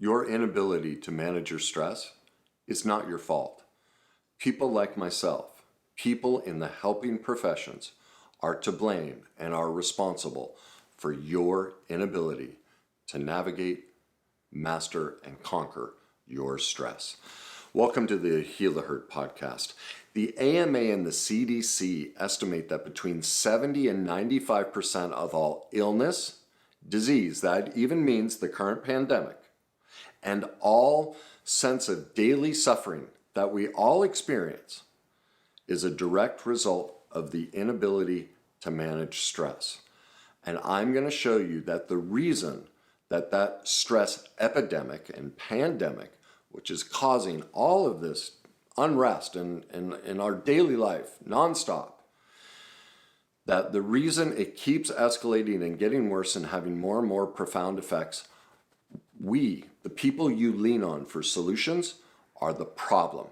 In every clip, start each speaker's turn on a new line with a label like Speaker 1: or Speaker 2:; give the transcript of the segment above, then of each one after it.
Speaker 1: Your inability to manage your stress is not your fault. People like myself, people in the helping professions, are to blame and are responsible for your inability to navigate, master, and conquer your stress. Welcome to the Heal the Hurt podcast. The AMA and the CDC estimate that between 70 and 95% of all illness, disease, that even means the current pandemic, and all sense of daily suffering that we all experience is a direct result of the inability to manage stress. And I'm going to show you that the reason that stress epidemic and pandemic, which is causing all of this unrest in our daily life nonstop, that the reason it keeps escalating and getting worse and having more and more profound effects, we, the people you lean on for solutions, are the problem.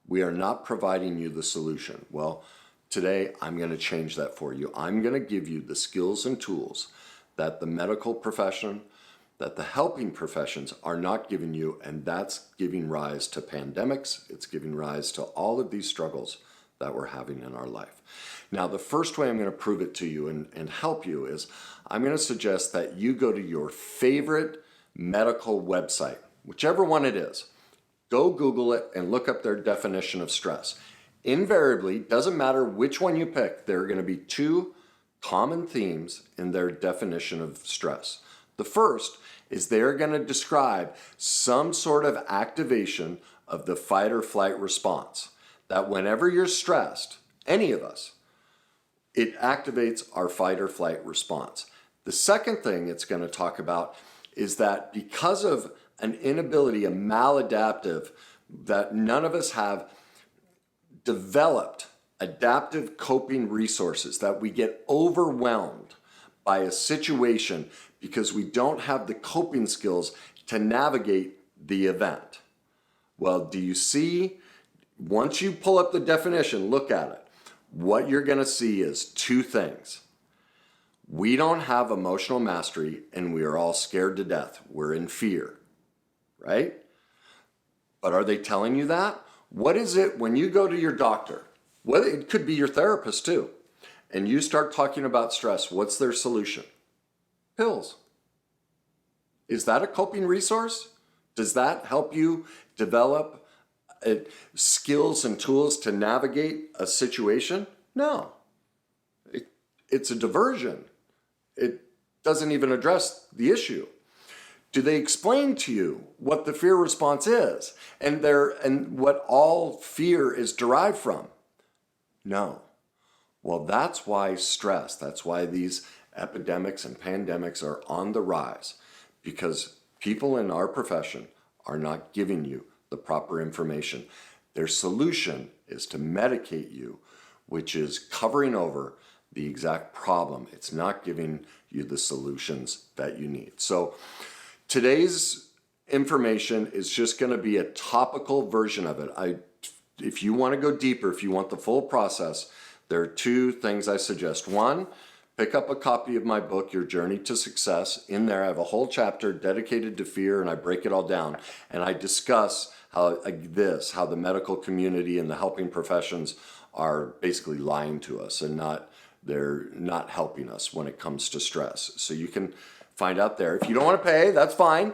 Speaker 1: We are not providing you the solution. Well, today I'm going to change that for you. I'm going to give you the skills and tools that the medical profession, that the helping professions are not giving you, and that's giving rise to pandemics. It's giving rise to all of these struggles that we're having in our life. Now, the first way I'm going to prove it to you and help you is I'm going to suggest that you go to your favorite medical website, whichever one it is. Go Google it and look up their definition of stress. Invariably, doesn't matter which one you pick, there are going to be two common themes in their definition of stress. The first is they're going to describe some sort of activation of the fight or flight response. That whenever you're stressed, any of us, it activates our fight or flight response. The second thing it's going to talk about is that because of an inability, a maladaptive, that none of us have developed adaptive coping resources, that we get overwhelmed by a situation because we don't have the coping skills to navigate the event. Well, do you see, once you pull up the definition, look at it, what you're going to see is two things. We don't have emotional mastery and we are all scared to death. We're in fear, right? But are they telling you that? What is it when you go to your doctor? Well, it could be your therapist too. And you start talking about stress. What's their solution? Pills. Is that a coping resource? Does that help you develop skills and tools to navigate a situation? No. It's a diversion. It doesn't even address the issue. Do they explain to you what the fear response is and what all fear is derived from? No. Well, that's why stress, that's why these epidemics and pandemics are on the rise, because people in our profession are not giving you the proper information. Their solution is to medicate you, which is covering over the exact problem. It's not giving you the solutions that you need. So today's information is just going to be a topical version of it. If you want to go deeper, if you want the full process, there are two things I suggest. One, pick up a copy of my book, Your Journey to Success. In there, I have a whole chapter dedicated to fear, and I break it all down. And I discuss how the medical community and the helping professions are basically lying to us and they're not helping us when it comes to stress. So you can find out there. If you don't want to pay, that's fine.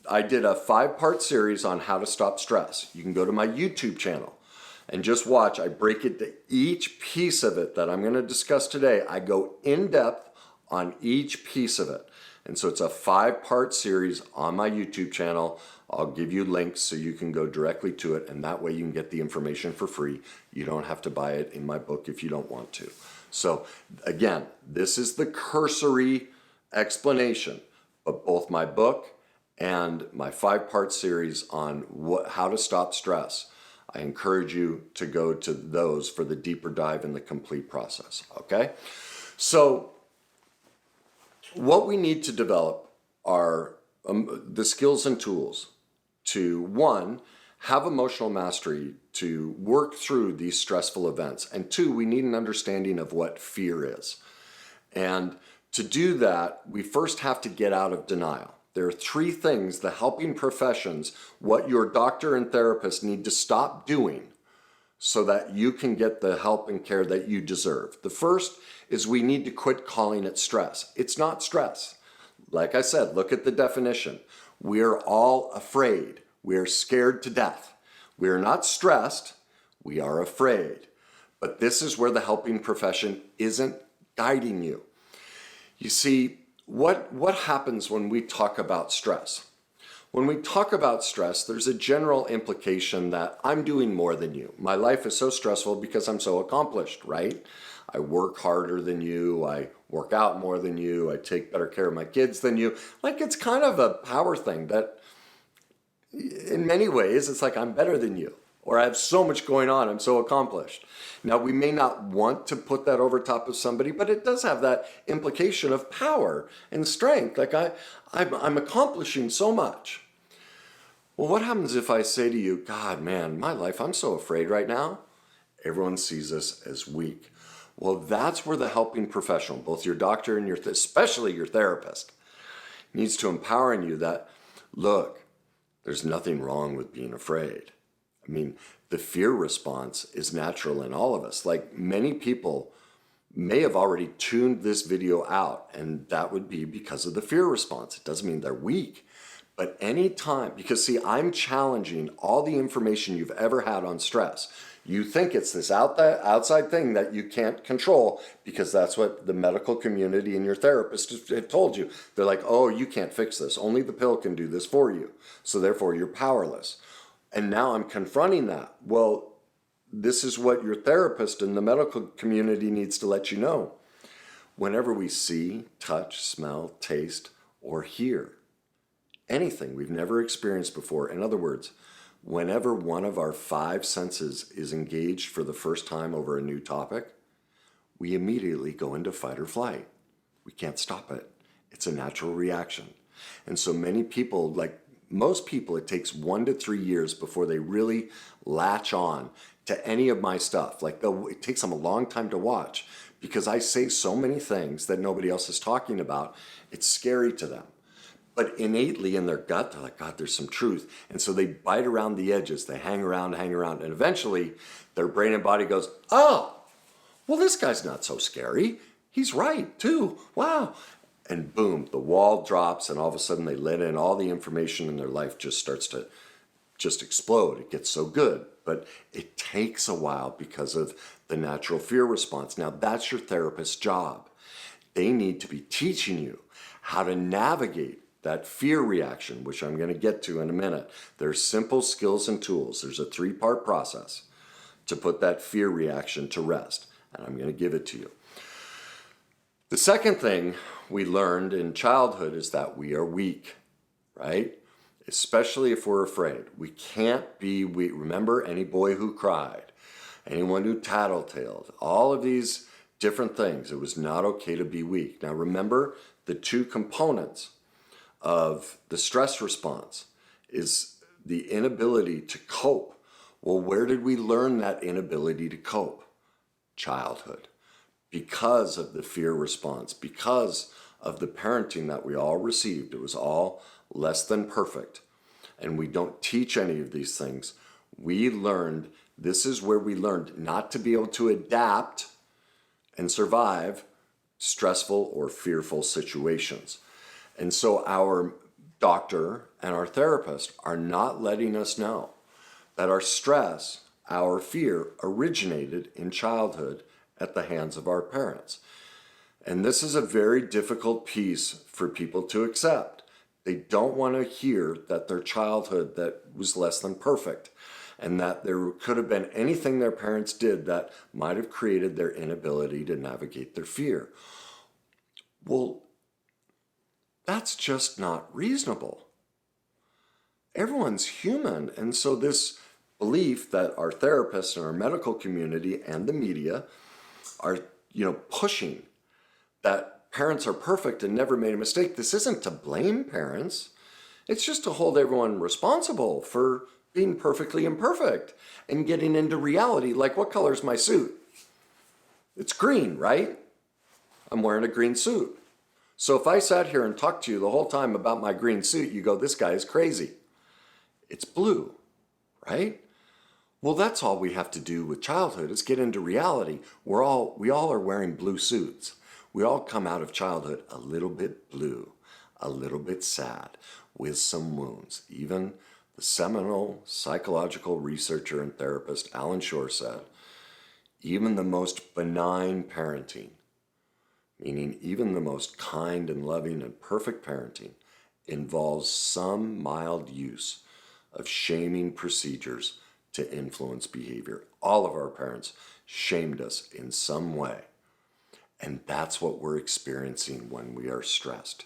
Speaker 1: I did a 5-part series on how to stop stress. You can go to my YouTube channel and just watch. I break it to each piece of it that I'm going to discuss today. I go in depth on each piece of it. And so it's a 5-part series on my YouTube channel. I'll give you links so you can go directly to it, and that way you can get the information for free. You don't have to buy it in my book if you don't want to. So again, this is the cursory explanation, but both my book and my 5-part series on how to stop stress, I encourage you to go to those for the deeper dive in the complete process, okay? So what we need to develop are the skills and tools to, one, have emotional mastery to work through these stressful events. And two, we need an understanding of what fear is. And to do that, we first have to get out of denial. there are three things the helping professions, what your doctor and therapist need to stop doing so that you can get the help and care that you deserve. The first is we need to quit calling it stress. It's not stress. Like I said, look at the definition. We're all afraid. We're scared to death. We're not stressed. We are afraid. But this is where the helping profession isn't guiding you. You see, what happens when we talk about stress? When we talk about stress, there's a general implication that I'm doing more than you. My life is so stressful because I'm so accomplished, right? I work harder than you. I work out more than you. I take better care of my kids than you. Like, it's kind of a power thing that in many ways it's like I'm better than you, or I have so much going on. I'm so accomplished. Now, we may not want to put that over top of somebody, but it does have that implication of power and strength. Like I'm accomplishing so much. Well, what happens if I say to you, God, man, my life, I'm so afraid right now. Everyone sees us as weak. Well, that's where the helping professional, both your doctor and especially your therapist, needs to empower in you that, look, there's nothing wrong with being afraid. I mean, the fear response is natural in all of us. Like, many people may have already tuned this video out, and that would be because of the fear response. It doesn't mean they're weak. But anytime, because see, I'm challenging all the information you've ever had on stress. You think it's this outside thing that you can't control because that's what the medical community and your therapist have told you. They're like, oh, you can't fix this. Only the pill can do this for you. So therefore, you're powerless. And now I'm confronting that. Well, this is what your therapist and the medical community needs to let you know. Whenever we see, touch, smell, taste, or hear anything we've never experienced before, in other words, whenever one of our five senses is engaged for the first time over a new topic, we immediately go into fight or flight. We can't stop it. It's a natural reaction. And so many people, like most people, it takes 1 to 3 years before they really latch on to any of my stuff. Like, it takes them a long time to watch because I say so many things that nobody else is talking about. It's scary to them. But innately in their gut, they're like, God, there's some truth. And so they bite around the edges. They hang around. And eventually their brain and body goes, oh, well, this guy's not so scary. He's right, too. Wow. And boom, the wall drops, and all of a sudden they let in all the information, and their life just starts to just explode. It gets so good. But it takes a while because of the natural fear response. Now, that's your therapist's job. They need to be teaching you how to navigate that fear reaction, which I'm going to get to in a minute. There's simple skills and tools. There's a 3-part process to put that fear reaction to rest, and I'm going to give it to you. The second thing we learned in childhood is that we are weak, right? Especially if we're afraid. We can't be weak. Remember, any boy who cried, anyone who tattletaled, all of these different things. It was not okay to be weak. Now remember, the two components of the stress response is the inability to cope. Well, where did we learn that inability to cope? Childhood. Because of the fear response, because of the parenting that we all received. It was all less than perfect. And we don't teach any of these things. This is where we learned not to be able to adapt and survive stressful or fearful situations. And so our doctor and our therapist are not letting us know that our stress, our fear, originated in childhood at the hands of our parents. And this is a very difficult piece for people to accept. They don't want to hear that their childhood that was less than perfect and that there could have been anything their parents did that might have created their inability to navigate their fear. Well, that's just not reasonable. Everyone's human. And so this belief that our therapists and our medical community and the media are, pushing that parents are perfect and never made a mistake. This isn't to blame parents. It's just to hold everyone responsible for being perfectly imperfect and getting into reality. Like, what color is my suit? It's green, right? I'm wearing a green suit. So if I sat here and talked to you the whole time about my green suit, you go, this guy is crazy. It's blue, right? Well, that's all we have to do with childhood is get into reality. We all are wearing blue suits. We all come out of childhood a little bit blue, a little bit sad, with some wounds. Even the seminal psychological researcher and therapist Alan Shore said, even the most benign parenting, meaning even the most kind and loving and perfect parenting, involves some mild use of shaming procedures to influence behavior. All of our parents shamed us in some way. And that's what we're experiencing when we are stressed.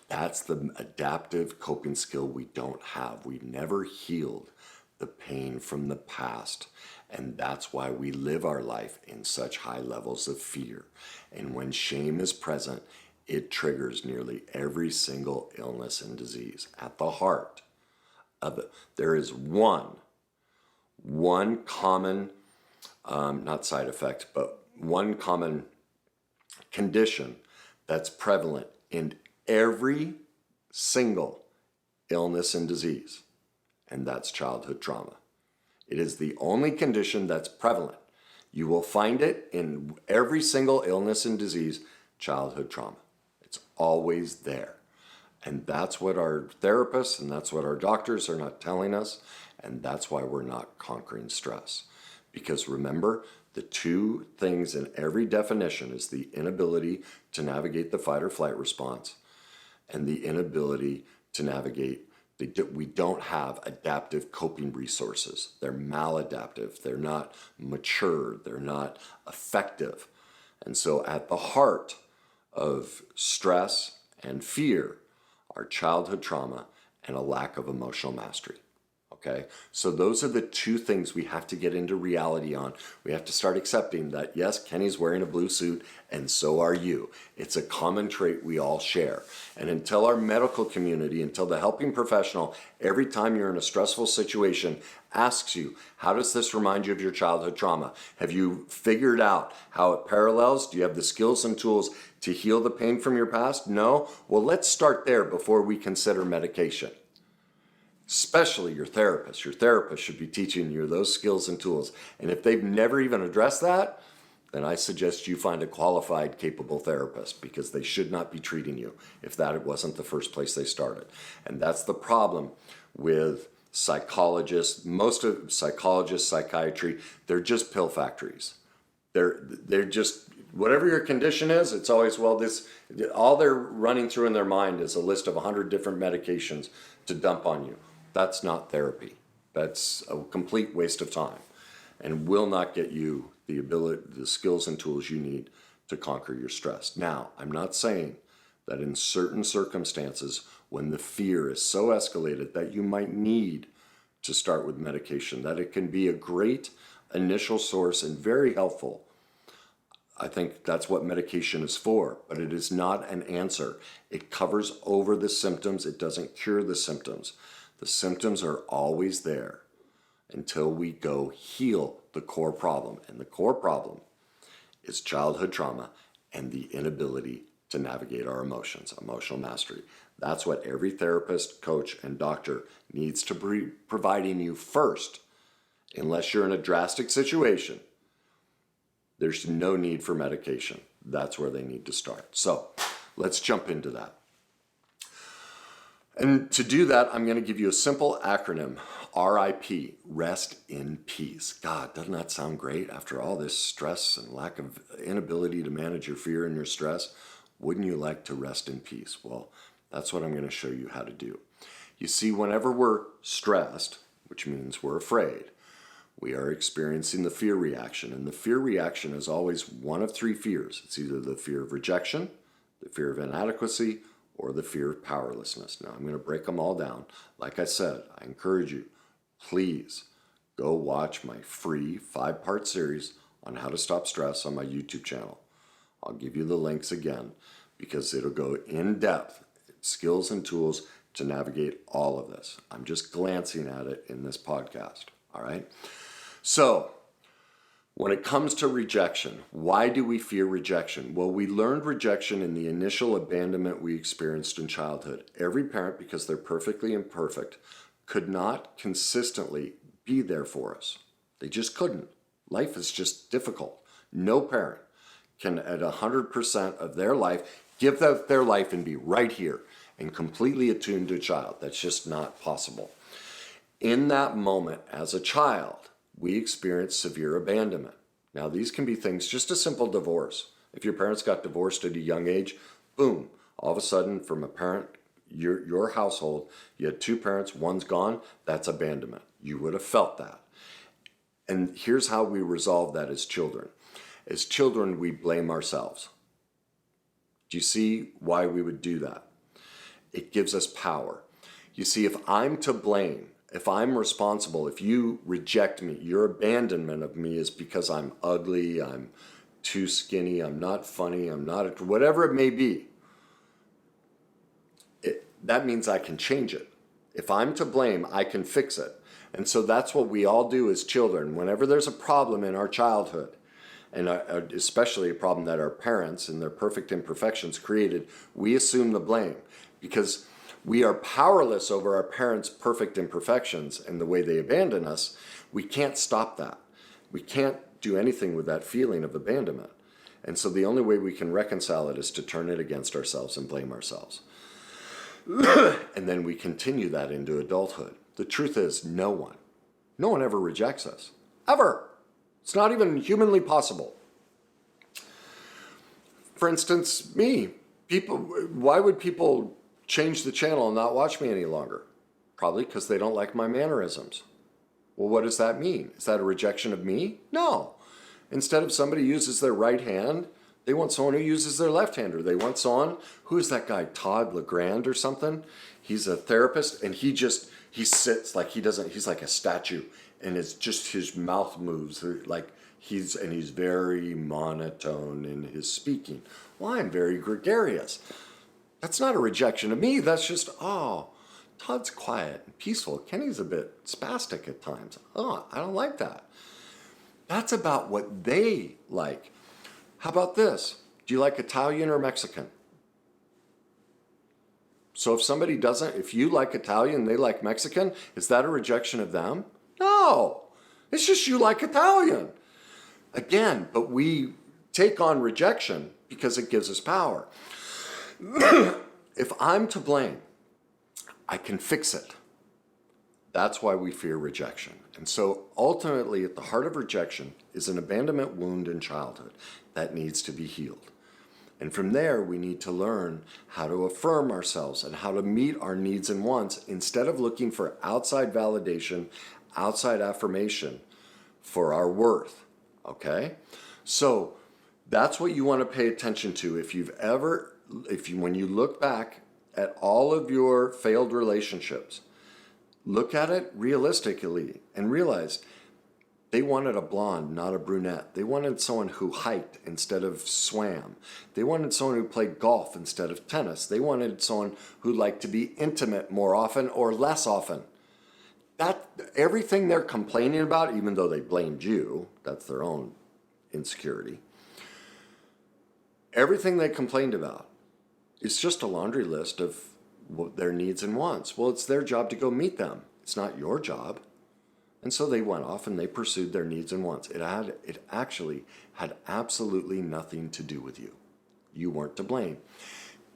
Speaker 1: That's the adaptive coping skill we don't have. We've never healed the pain from the past. And that's why we live our life in such high levels of fear. And when shame is present, it triggers nearly every single illness and disease. At the heart of it, there is one common, not side effect, but one common condition that's prevalent in every single illness and disease, and that's childhood trauma. It is the only condition that's prevalent. You will find it in every single illness and disease, childhood trauma. It's always there. And that's what our therapists and that's what our doctors are not telling us, and that's why we're not conquering stress. Because remember, the two things in every definition is the inability to navigate the fight or flight response and the inability to navigate. We don't have adaptive coping resources. They're maladaptive. They're not mature. They're not effective. And so at the heart of stress and fear are childhood trauma and a lack of emotional mastery. Okay, so those are the two things we have to get into reality on. We have to start accepting that, yes, Kenny's wearing a blue suit, and so are you. It's a common trait we all share. And until our medical community, until the helping professional, every time you're in a stressful situation, asks you, how does this remind you of your childhood trauma? Have you figured out how it parallels? Do you have the skills and tools to heal the pain from your past? No? Well, let's start there before we consider medication. Especially your therapist. Your therapist should be teaching you those skills and tools. And if they've never even addressed that, then I suggest you find a qualified, capable therapist, because they should not be treating you if that wasn't the first place they started. And that's the problem with psychologists. Most of psychologists, psychiatry, they're just pill factories. They're just, whatever your condition is, it's always, well, this, all they're running through in their mind is a list of 100 different medications to dump on you. That's not therapy. That's a complete waste of time and will not get you the ability, the skills and tools you need to conquer your stress. Now, I'm not saying that in certain circumstances, when the fear is so escalated that you might need to start with medication, that it can be a great initial source and very helpful. I think that's what medication is for, but it is not an answer. It covers over the symptoms. It doesn't cure the symptoms. The symptoms are always there until we go heal the core problem. And the core problem is childhood trauma and the inability to navigate our emotions, emotional mastery. That's what every therapist, coach, and doctor needs to be providing you first. Unless you're in a drastic situation, there's no need for medication. That's where they need to start. So let's jump into that. And to do that, I'm going to give you a simple acronym, RIP, rest in peace. God, doesn't that sound great? After all this stress and lack of inability to manage your fear and your stress, wouldn't you like to rest in peace? Well, that's what I'm going to show you how to do. You see, whenever we're stressed, which means we're afraid, we are experiencing the fear reaction. And the fear reaction is always one of three fears. It's either the fear of rejection, the fear of inadequacy, or the fear of powerlessness. Now, I'm going to break them all down. Like I said, I encourage you, please go watch my free 5-part series on how to stop stress on my YouTube channel. I'll give you the links again because it'll go in depth, skills and tools to navigate all of this. I'm just glancing at it in this podcast. All right. So When it comes to rejection, why do we fear rejection? Well, we learned rejection in the initial abandonment we experienced in childhood. Every parent, because they're perfectly imperfect, could not consistently be there for us. They just couldn't. Life is just difficult. No parent can, at 100% of their life, give up their life and be right here and completely attuned to a child. That's just not possible. In that moment, as a child, we experience severe abandonment. Now, these can be things, just a simple divorce. If your parents got divorced at a young age, boom, all of a sudden from a parent, your household, you had two parents, one's gone, that's abandonment. You would have felt that. And here's how we resolve that as children. As children, we blame ourselves. Do you see why we would do that? It gives us power. You see, if I'm to blame, if I'm responsible, if you reject me, your abandonment of me is because I'm ugly, I'm too skinny, I'm not funny, I'm not, whatever it may be, that means I can change it. If I'm to blame, I can fix it. And so that's what we all do as children. Whenever there's a problem in our childhood, and especially a problem that our parents and their perfect imperfections created, we assume the blame because we are powerless over our parents' perfect imperfections and the way they abandon us. We can't stop that. We can't do anything with that feeling of abandonment. And so the only way we can reconcile it is to turn it against ourselves and blame ourselves. And then we continue that into adulthood. The truth is, no one ever rejects us. Ever. It's not even humanly possible. For instance, me. Why would people change the channel and not watch me any longer? Probably because they don't like my mannerisms. Well, what does that mean? Is that a rejection of me? No. Instead of somebody uses their right hand, they want someone who uses their left hand, or they want someone, who's that guy, Todd LeGrand or something? He's a therapist, and he sits like he's like a statue, and it's just his mouth moves like he's very monotone in his speaking. Well, I'm very gregarious. That's not a rejection of me. That's just, oh, Todd's quiet and peaceful. Kenny's a bit spastic at times. Oh, I don't like that. That's about what they like. How about this? Do you like Italian or Mexican? So if you like Italian, they like Mexican, is that a rejection of them? No. It's just you like Italian. Again, but we take on rejection because it gives us power. If I'm to blame, I can fix it. That's why we fear rejection. And so ultimately, at the heart of rejection is an abandonment wound in childhood that needs to be healed. And from there, we need to learn how to affirm ourselves and how to meet our needs and wants instead of looking for outside validation, outside affirmation for our worth. Okay? So that's what you want to pay attention to. When you look back at all of your failed relationships, look at it realistically and realize they wanted a blonde, not a brunette. They wanted someone who hiked instead of swam. They wanted someone who played golf instead of tennis. They wanted someone who liked to be intimate more often or less often. Everything they're complaining about, even though they blamed you, that's their own insecurity. Everything they complained about is just a laundry list of their needs and wants. Well, it's their job to go meet them. It's not your job. And so they went off and they pursued their needs and wants. It actually had absolutely nothing to do with you. You weren't to blame.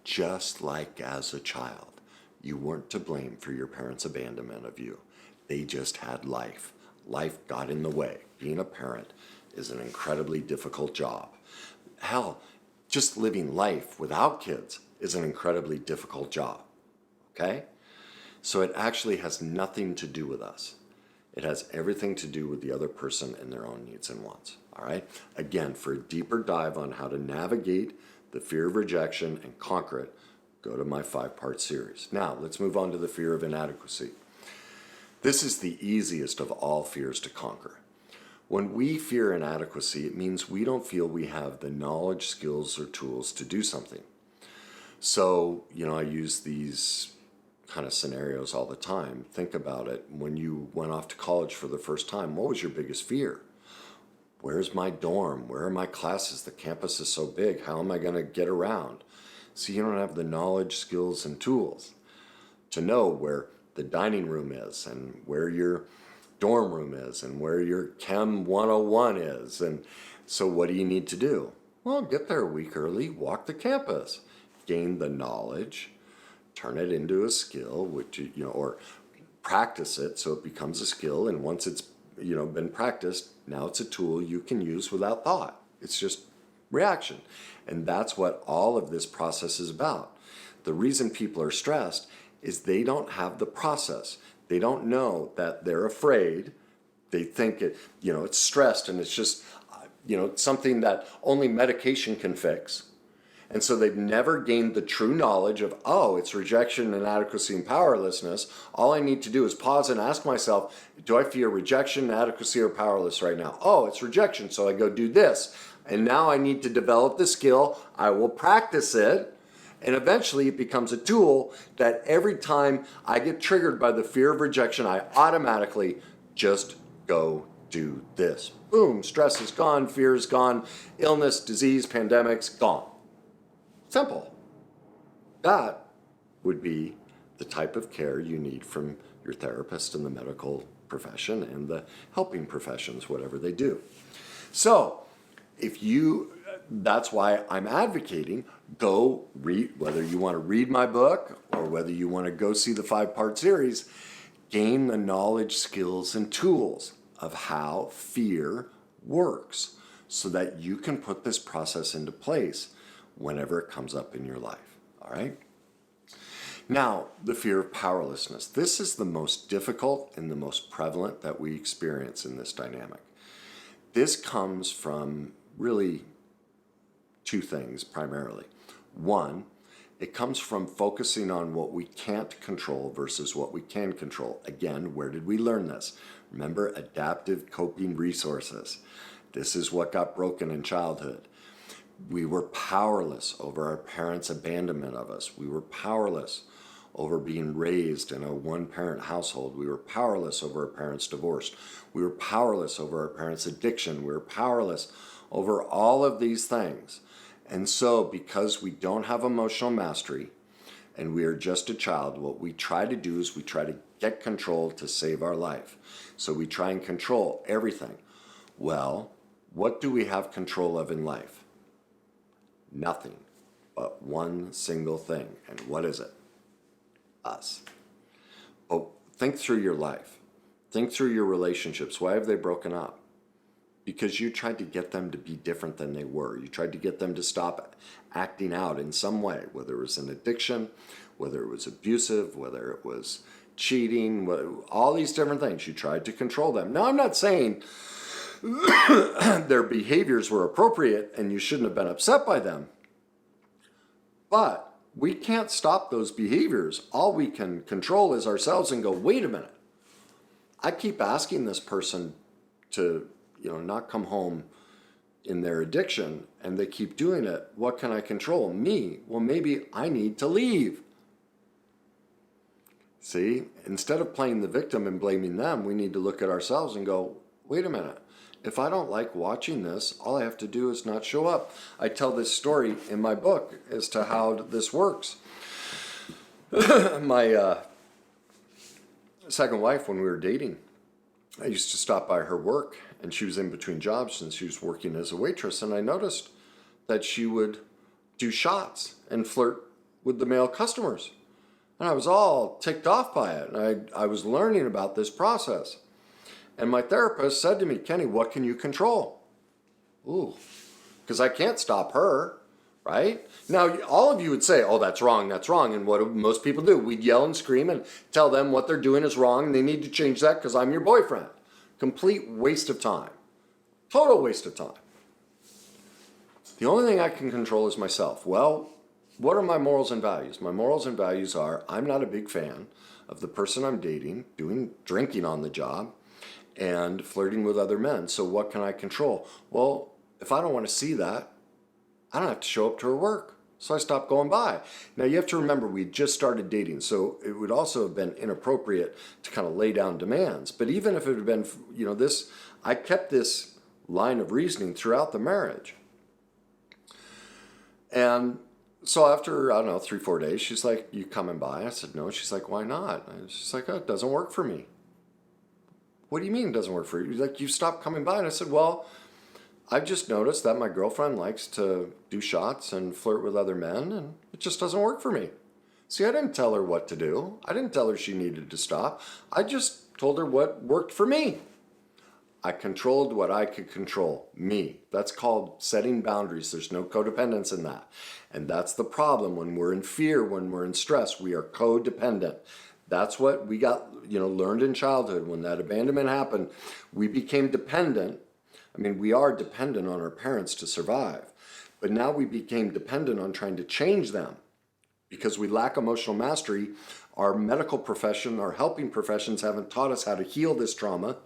Speaker 1: Just like as a child, you weren't to blame for your parents' abandonment of you. They just had life. Life got in the way. Being a parent is an incredibly difficult job. Hell, just living life without kids is an incredibly difficult job. Okay? So it actually has nothing to do with us. It has everything to do with the other person and their own needs and wants. All right? Again, for a deeper dive on how to navigate the fear of rejection and conquer it, go to my 5-part series. Now, let's move on to the fear of inadequacy. This is the easiest of all fears to conquer. When we fear inadequacy, it means we don't feel we have the knowledge, skills, or tools to do something. So, I use these kind of scenarios all the time. Think about it. When you went off to college for the first time, what was your biggest fear? Where's my dorm? Where are my classes? The campus is so big. How am I going to get around? So you don't have the knowledge, skills, and tools to know where the dining room is and where your dorm room is and where your Chem 101 is. And so what do you need to do? Well, get there a week early, walk the campus, gain the knowledge, turn it into a skill, or practice it so it becomes a skill. And once it's, been practiced, now it's a tool you can use without thought. It's just reaction. And that's what all of this process is about. The reason people are stressed is they don't have the process. They don't know that they're afraid. They think it's stressed and it's just, something that only medication can fix. And so they've never gained the true knowledge of, it's rejection, inadequacy, and powerlessness. All I need to do is pause and ask myself, do I fear rejection, inadequacy, or powerless right now? Oh, it's rejection, so I go do this. And now I need to develop the skill. I will practice it. And eventually it becomes a tool that every time I get triggered by the fear of rejection, I automatically just go do this. Boom, stress is gone, fear is gone, illness, disease, pandemics, gone. Simple. That would be the type of care you need from your therapist in the medical profession and the helping professions, whatever they do. So, that's why I'm advocating, go read, whether you want to read my book or whether you want to go see the 5-part series, gain the knowledge, skills, and tools of how fear works so that you can put this process into place whenever it comes up in your life, all right? Now, the fear of powerlessness. This is the most difficult and the most prevalent that we experience in this dynamic. This comes from really two things primarily. One, it comes from focusing on what we can't control versus what we can control. Again, where did we learn this? Remember, adaptive coping resources. This is what got broken in childhood. We were powerless over our parents' abandonment of us. We were powerless over being raised in a one-parent household. We were powerless over our parents' divorce. We were powerless over our parents' addiction. We were powerless over all of these things. And so because we don't have emotional mastery and we are just a child, what we try to do is we try to get control to save our life. So we try and control everything. Well, what do we have control of in life? Nothing but one single thing. And what is it? Us. But think through your life. Think through your relationships. Why have they broken up? Because you tried to get them to be different than they were. You tried to get them to stop acting out in some way, whether it was an addiction, whether it was abusive, whether it was cheating, all these different things. You tried to control them. Now, I'm not saying their behaviors were appropriate and you shouldn't have been upset by them. But we can't stop those behaviors. All we can control is ourselves and go, wait a minute. I keep asking this person to, not come home in their addiction and they keep doing it. What can I control? Me. Well, maybe I need to leave. See, instead of playing the victim and blaming them, we need to look at ourselves and go, wait a minute. If I don't like watching this, all I have to do is not show up. I tell this story in my book as to how this works. My second wife, when we were dating, I used to stop by her work, and she was in between jobs and she was working as a waitress, and I noticed that she would do shots and flirt with the male customers. And I was all ticked off by it, and I was learning about this process. And my therapist said to me, Kenny, what can you control? Ooh, because I can't stop her, right? Now, all of you would say, oh, that's wrong. And what do most people do? We'd yell and scream and tell them what they're doing is wrong and they need to change that because I'm your boyfriend. Complete waste of time. Total waste of time. The only thing I can control is myself. Well, what are my morals and values? My morals and values are I'm not a big fan of the person I'm dating drinking on the job and flirting with other men. So what can I control? Well, if I don't want to see that, I don't have to show up to her work. So I stopped going by. Now you have to remember we just started dating, so it would also have been inappropriate to kind of lay down demands. But even if it had been, I kept this line of reasoning throughout the marriage. And so after, I don't know, 3-4 days, she's like, you coming by? I said, no. She's like, why not? She's like, oh, it doesn't work for me. What do you mean it doesn't work for you? Like, you stopped coming by. And I said, well, I've just noticed that my girlfriend likes to do shots and flirt with other men, and it just doesn't work for me. See, I didn't tell her what to do. I didn't tell her she needed to stop. I just told her what worked for me. I controlled what I could control, me. That's called setting boundaries. There's no codependence in that. And that's the problem when we're in fear, when we're in stress, we are codependent. That's what we got, learned in childhood. When that abandonment happened, we became dependent. I mean, we are dependent on our parents to survive. But now we became dependent on trying to change them because we lack emotional mastery. Our medical profession, our helping professions haven't taught us how to heal this trauma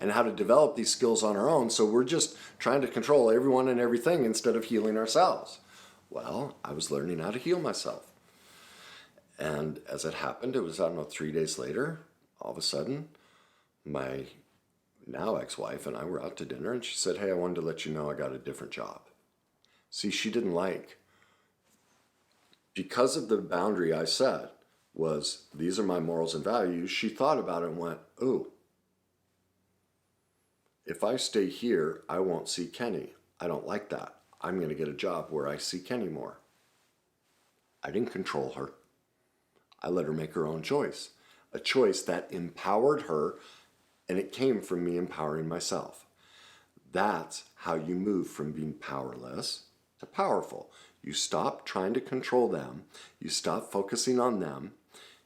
Speaker 1: and how to develop these skills on our own. So we're just trying to control everyone and everything instead of healing ourselves. Well, I was learning how to heal myself. And as it happened, it was, 3 days later, all of a sudden, my now ex-wife and I were out to dinner, and she said, hey, I wanted to let you know I got a different job. See, she didn't like, because of the boundary I set was, these are my morals and values, she thought about it and went, ooh, if I stay here, I won't see Kenny. I don't like that. I'm going to get a job where I see Kenny more. I didn't control her. I let her make her own choice, a choice that empowered her, and it came from me empowering myself. That's how you move from being powerless to powerful. You stop trying to control them. You stop focusing on them.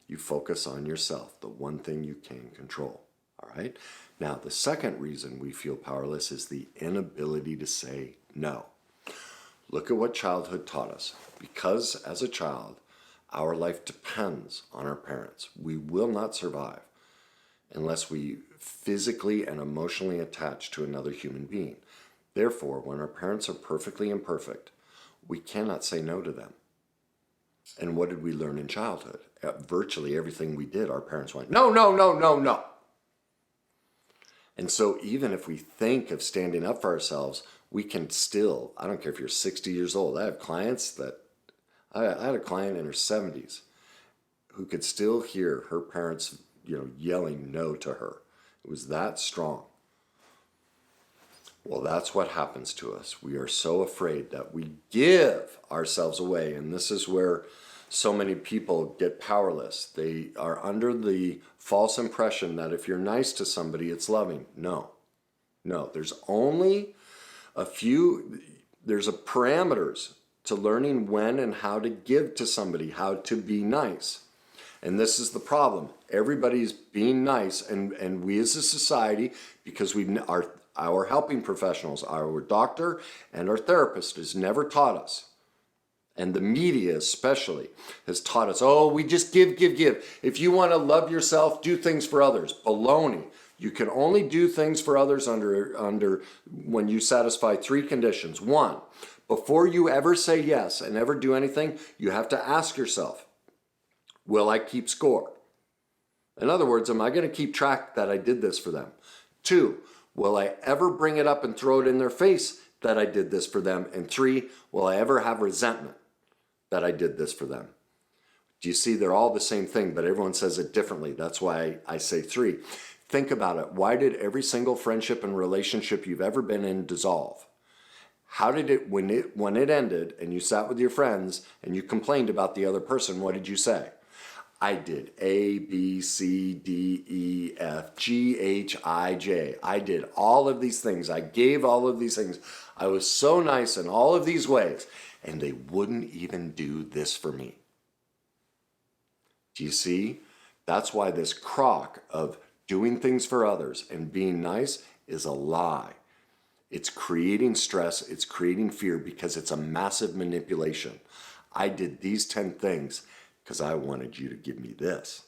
Speaker 1: You focus on yourself, the one thing you can control. All right? Now, the second reason we feel powerless is the inability to say no. Look at what childhood taught us. Because as a child, our life depends on our parents. We will not survive unless we physically and emotionally attach to another human being. Therefore, when our parents are perfectly imperfect, we cannot say no to them. And what did we learn in childhood? At virtually everything we did, our parents went, no, no, no, no, no. And so even if we think of standing up for ourselves, we can still, I don't care if you're 60 years old. I have clients that, I had a client in her 70s who could still hear her parents, yelling no to her. It was that strong. Well, that's what happens to us. We are so afraid that we give ourselves away. And this is where so many people get powerless. They are under the false impression that if you're nice to somebody, it's loving. No, there's only there's parameters to learning when and how to give to somebody, how to be nice. And this is the problem. Everybody's being nice, and we as a society, because our helping professionals, our doctor and our therapist has never taught us, and the media especially has taught us, oh, we just give. If you want to love yourself, do things for others. Baloney. You can only do things for others under when you satisfy 3 conditions. 1, before you ever say yes and ever do anything, you have to ask yourself, will I keep score? In other words, am I going to keep track that I did this for them? 2, will I ever bring it up and throw it in their face that I did this for them? And 3, will I ever have resentment that I did this for them? Do you see, they're all the same thing, but everyone says it differently. That's why I say 3. Think about it. Why did every single friendship and relationship you've ever been in dissolve? How did it, when it ended and you sat with your friends and you complained about the other person, what did you say? I did A, B, C, D, E, F, G, H, I, J. I did all of these things. I gave all of these things. I was so nice in all of these ways, and they wouldn't even do this for me. Do you see? That's why this crock of doing things for others and being nice is a lie. It's creating stress, it's creating fear because it's a massive manipulation. I did these 10 things because I wanted you to give me this,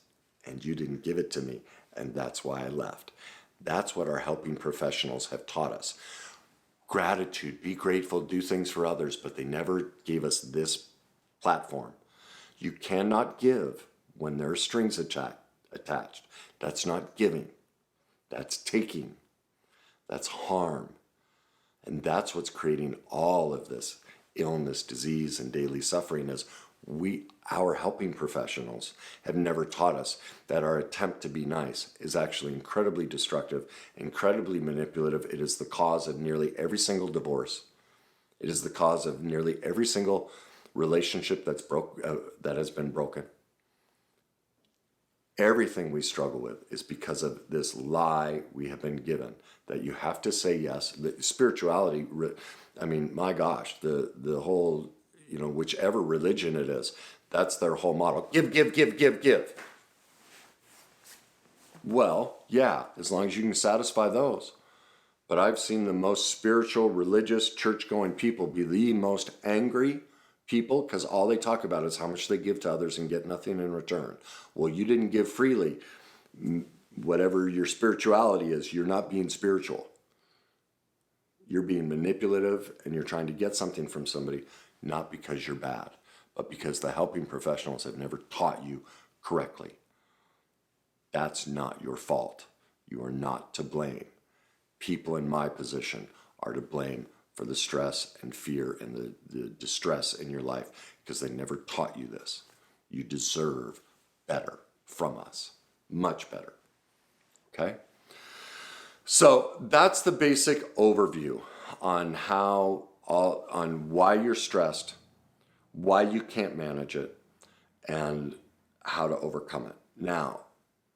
Speaker 1: and you didn't give it to me, and that's why I left. That's what our helping professionals have taught us. Gratitude, be grateful, do things for others, but they never gave us this platform. You cannot give when there are strings attached. That's not giving. That's taking. That's harm. And that's what's creating all of this illness, disease, and daily suffering is our helping professionals have never taught us that our attempt to be nice is actually incredibly destructive, incredibly manipulative. It is the cause of nearly every single divorce. It is the cause of nearly every single relationship that has been broken. Everything we struggle with is because of this lie we have been given that you have to say yes. The spirituality, I mean, my gosh, the whole, whichever religion it is, that's their whole model. Give, give, give, give, give. Well, yeah, as long as you can satisfy those. But I've seen the most spiritual, religious, church-going people be the most angry people because all they talk about is how much they give to others and get nothing in return. Well, you didn't give freely. Whatever your spirituality is, you're not being spiritual. You're being manipulative and you're trying to get something from somebody, not because you're bad, but because the helping professionals have never taught you correctly. That's not your fault. You are not to blame. People in my position are to blame for the stress and fear and the distress in your life because they never taught you this. You deserve better from us, much better. Okay? So that's the basic overview on on why you're stressed, why you can't manage it, and how to overcome it. Now,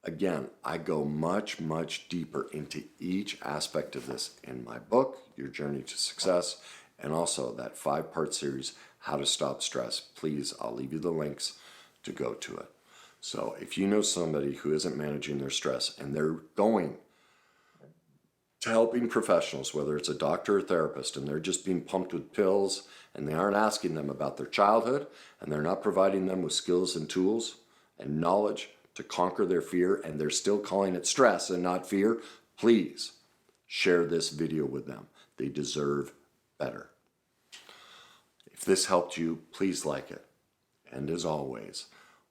Speaker 1: again, I go much, much deeper into each aspect of this in my book, Your Journey to Success, and also that 5-part series, How to Stop Stress. Please, I'll leave you the links to go to it. So if you know somebody who isn't managing their stress and they're going to helping professionals, whether it's a doctor or therapist, and they're just being pumped with pills and they aren't asking them about their childhood and they're not providing them with skills and tools and knowledge to conquer their fear, and they're still calling it stress and not fear, please share this video with them. They deserve better. If this helped you, please like it. And as always,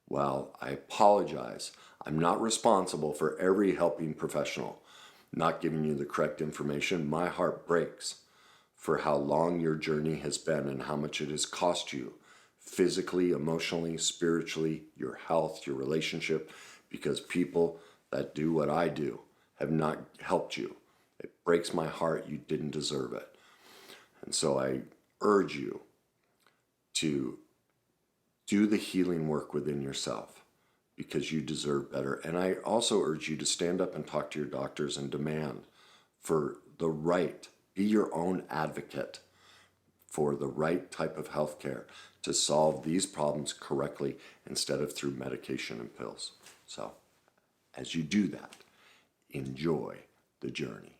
Speaker 1: while I apologize, I'm not responsible for every helping professional not giving you the correct information. My heart breaks for how long your journey has been and how much it has cost you physically, emotionally, spiritually, your health, your relationship, because people that do what I do have not helped you. It breaks my heart. You didn't deserve it. And so I urge you to do the healing work within yourself because you deserve better. And I also urge you to stand up and talk to your doctors and demand for the right, be your own advocate for the right type of health care to solve these problems correctly instead of through medication and pills. So as you do that, enjoy the journey.